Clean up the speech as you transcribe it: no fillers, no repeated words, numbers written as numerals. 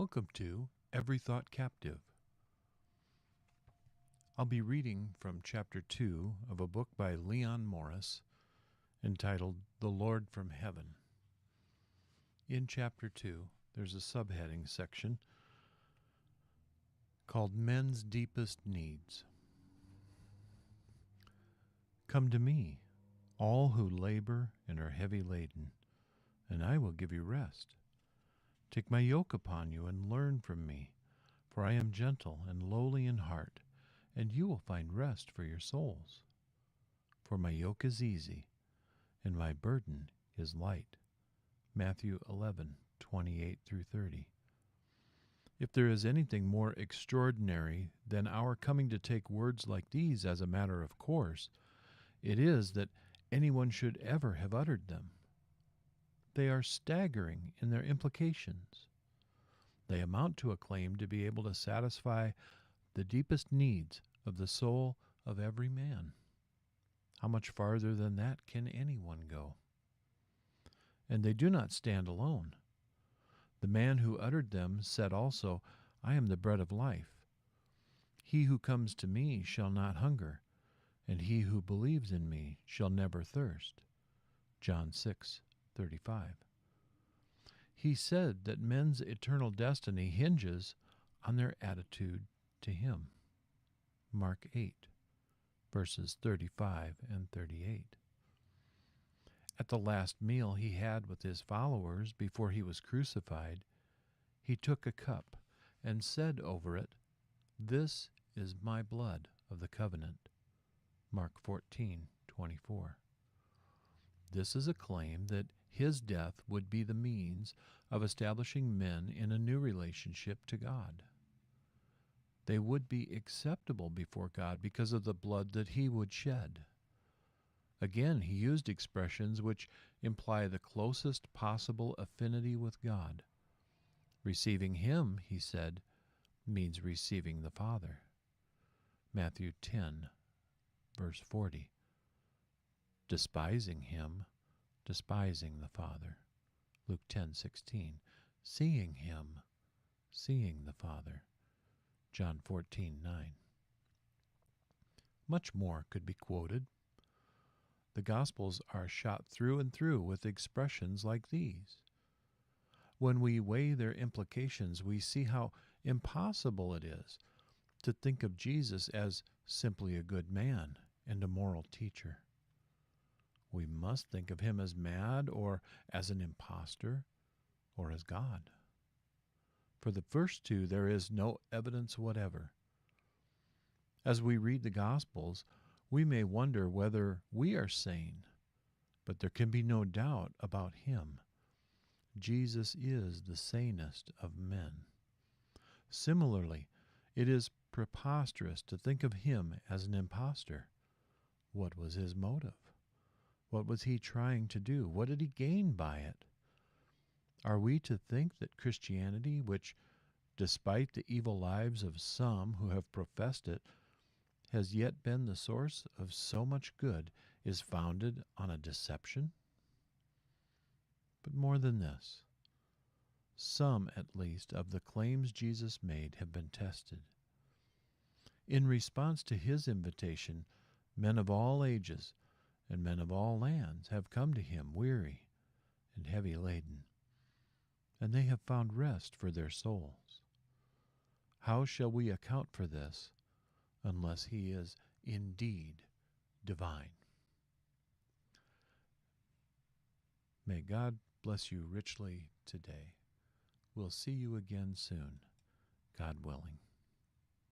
Welcome to Every Thought Captive. I'll be reading from Chapter 2 of a book by Leon Morris entitled The Lord from Heaven. In Chapter 2, there's a subheading section called Men's Deepest Needs. Come to me, all who labor and are heavy laden, and I will give you rest. Take my yoke upon you and learn from me, for I am gentle and lowly in heart, and you will find rest for your souls. For my yoke is easy, and my burden is light. Matthew 11:28-30. If there is anything more extraordinary than our coming to take words like these as a matter of course, it is that anyone should ever have uttered them. They are staggering in their implications. They amount to a claim to be able to satisfy the deepest needs of the soul of every man. How much farther than that can anyone go? And they do not stand alone. The man who uttered them said also, I am the bread of life. He who comes to me shall not hunger, and he who believes in me shall never thirst. John 6:35. He said that men's eternal destiny hinges on their attitude to him. Mark 8, verses 35 and 38. At the last meal he had with his followers before he was crucified, he took a cup and said over it, This is my blood of the covenant. Mark 14:24. This is a claim that his death would be the means of establishing men in a new relationship to God. They would be acceptable before God because of the blood that he would shed. Again, he used expressions which imply the closest possible affinity with God. Receiving him, he said, means receiving the Father. Matthew 10, verse 40. Despising him, despising the Father. Luke 10:16. Seeing him, seeing the Father. John 14:9. Much more could be quoted. The Gospels are shot through and through with expressions like these. When we weigh their implications, we see how impossible it is to think of Jesus as simply a good man and a moral teacher. We must think of him as mad or as an impostor or as God. For the first two, there is no evidence whatever. As we read the Gospels, we may wonder whether we are sane, but there can be no doubt about him. Jesus is the sanest of men. Similarly, it is preposterous to think of him as an impostor. What was his motive? What was he trying to do? What did he gain by it? Are we to think that Christianity, which, despite the evil lives of some who have professed it, has yet been the source of so much good, is founded on a deception? But more than this, some at least of the claims Jesus made have been tested. In response to his invitation, men of all ages and men of all lands have come to him weary and heavy laden, and they have found rest for their souls. How shall we account for this unless he is indeed divine? May God bless you richly today. We'll see you again soon, God willing.